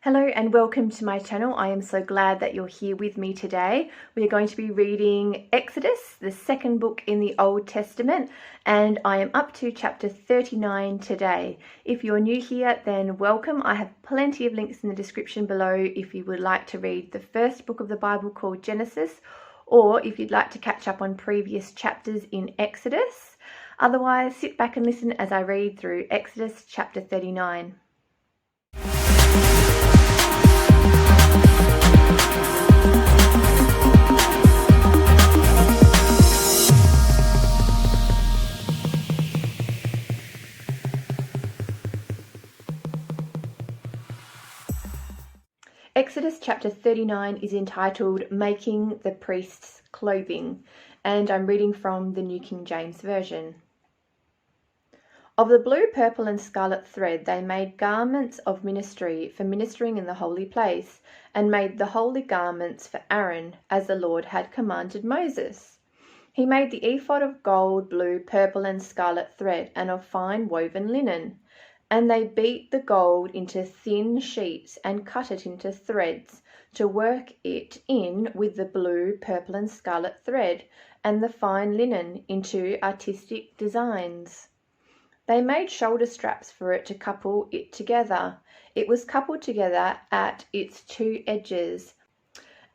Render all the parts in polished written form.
Hello and welcome to my channel. I am so glad that you're here with me today. We are going to be reading Exodus, the second book in the Old Testament, and I am up to chapter 39 today. If you're new here, then welcome. I have plenty of links in the description below if you would like to read the first book of the Bible called Genesis, or if you'd like to catch up on previous chapters in Exodus. Otherwise, sit back and listen as I read through Exodus chapter 39. Exodus chapter 39 is entitled Making the Priest's Clothing, and I'm reading from the New King James Version. Of the blue, purple and scarlet thread they made garments of ministry for ministering in the holy place, and made the holy garments for Aaron, as the Lord had commanded Moses. He made the ephod of gold, blue, purple and scarlet thread, and of fine woven linen. And they beat the gold into thin sheets and cut it into threads to work it in with the blue, purple and scarlet thread and the fine linen into artistic designs. They made shoulder straps for it to couple it together. It was coupled together at its two edges,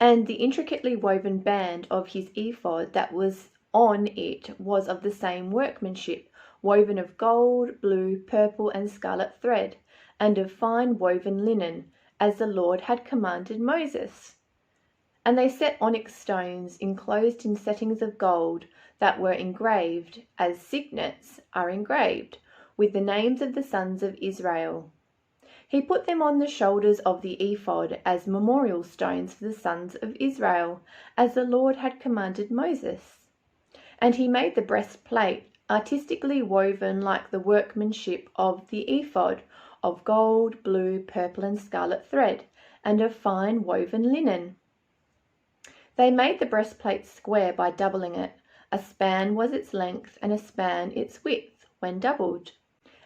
and the intricately woven band of his ephod that was on it was of the same workmanship, woven of gold, blue, purple and scarlet thread, and of fine woven linen, as the Lord had commanded Moses. And they set onyx stones enclosed in settings of gold that were engraved, as signets are engraved, with the names of the sons of Israel. He put them on the shoulders of the ephod as memorial stones for the sons of Israel, as the Lord had commanded Moses. And he made the breastplate artistically woven like the workmanship of the ephod, of gold, blue, purple and scarlet thread, and of fine woven linen. They made the breastplate square by doubling it. A span was its length, and a span its width, when doubled.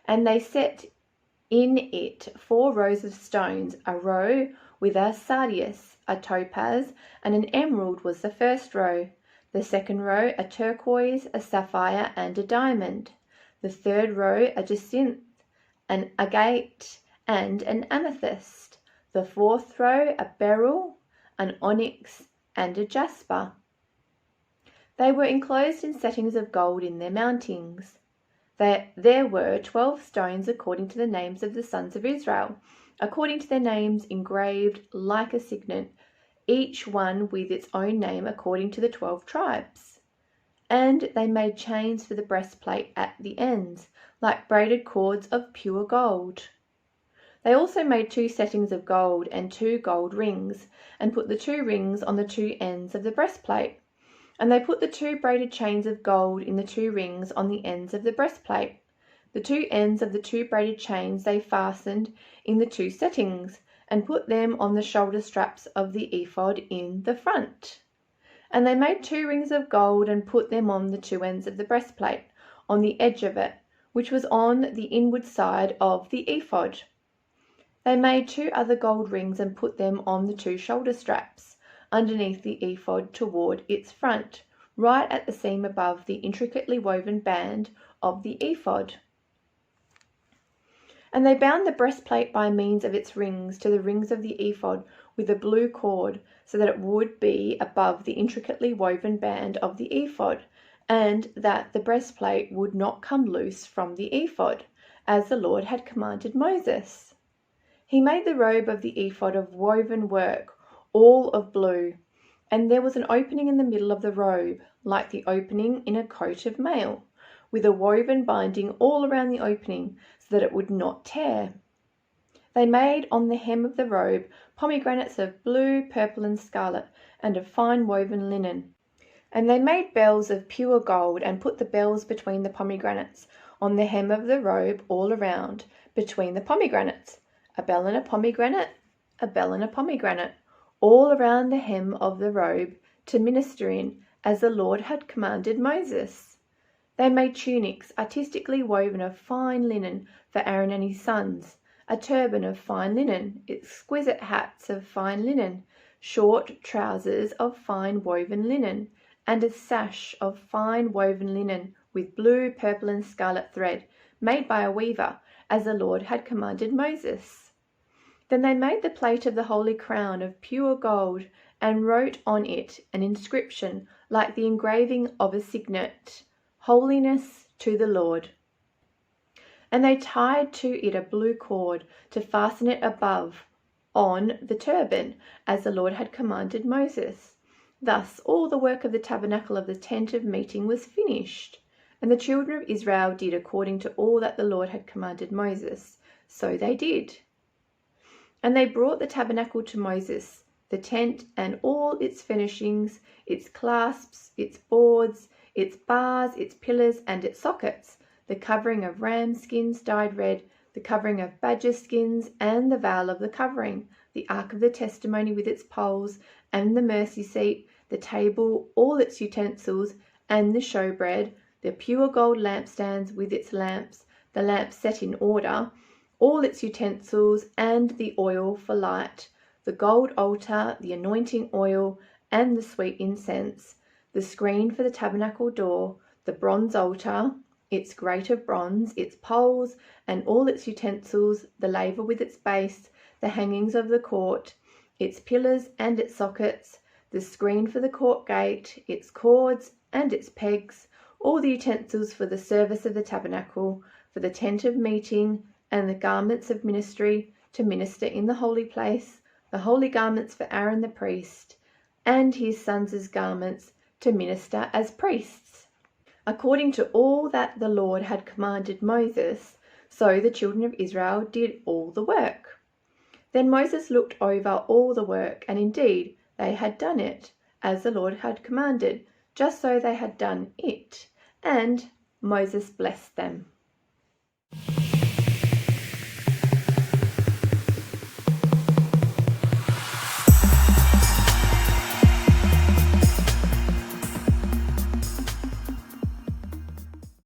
And they set in it 4 rows of stones, a row with a sardius, a topaz, and an emerald was the first row. The second row a turquoise, a sapphire, and a diamond. The third row a jacinth, an agate, and an amethyst. The fourth row a beryl, an onyx, and a jasper. They were enclosed in settings of gold in their mountings. There were 12 stones according to the names of the sons of Israel, according to their names engraved like a signet, each one with its own name according to the 12 tribes. And they made chains for the breastplate at the ends, like braided cords of pure gold. They also made 2 settings of gold and 2 gold rings, and put the 2 rings on the 2 ends of the breastplate. And they put the 2 braided chains of gold in the 2 rings on the ends of the breastplate. The 2 ends of the 2 braided chains they fastened in the 2 settings, and put them on the shoulder straps of the ephod in the front. And they made 2 rings of gold and put them on the 2 ends of the breastplate, on the edge of it, which was on the inward side of the ephod. They made 2 other gold rings and put them on the 2 shoulder straps, underneath the ephod toward its front, right at the seam above the intricately woven band of the ephod. And they bound the breastplate by means of its rings to the rings of the ephod with a blue cord, so that it would be above the intricately woven band of the ephod, and that the breastplate would not come loose from the ephod, as the Lord had commanded Moses. He made the robe of the ephod of woven work, all of blue, and there was an opening in the middle of the robe, like the opening in a coat of mail, with a woven binding all around the opening, so that it would not tear. They made on the hem of the robe pomegranates of blue, purple and scarlet, and of fine woven linen. And they made bells of pure gold, and put the bells between the pomegranates, on the hem of the robe all around, between the pomegranates, a bell and a pomegranate, a bell and a pomegranate, all around the hem of the robe, to minister in, as the Lord had commanded Moses. They made tunics artistically woven of fine linen for Aaron and his sons, a turban of fine linen, exquisite hats of fine linen, short trousers of fine woven linen, and a sash of fine woven linen with blue, purple, and scarlet thread, made by a weaver, as the Lord had commanded Moses. Then they made the plate of the holy crown of pure gold, and wrote on it an inscription like the engraving of a signet, Holiness to the Lord. And they tied to it a blue cord to fasten it above on the turban, as the Lord had commanded Moses. Thus all the work of the tabernacle of the tent of meeting was finished. And the children of Israel did according to all that the Lord had commanded Moses. So they did. And they brought the tabernacle to Moses, the tent and all its furnishings, its clasps, its boards, its bars, its pillars, and its sockets, the covering of ram skins dyed red, the covering of badger skins, and the veil of the covering, the ark of the testimony with its poles, and the mercy seat, the table, all its utensils, and the showbread, the pure gold lampstands with its lamps, the lamps set in order, all its utensils, and the oil for light, the gold altar, the anointing oil, and the sweet incense, the screen for the tabernacle door, the bronze altar, its grate of bronze, its poles, and all its utensils, the laver with its base, the hangings of the court, its pillars and its sockets, the screen for the court gate, its cords and its pegs, all the utensils for the service of the tabernacle, for the tent of meeting, and the garments of ministry to minister in the holy place, the holy garments for Aaron the priest, and his sons' garments to minister as priests. According to all that the Lord had commanded Moses, so the children of Israel did all the work. Then Moses looked over all the work, and indeed they had done it, as the Lord had commanded, just so they had done it. And Moses blessed them.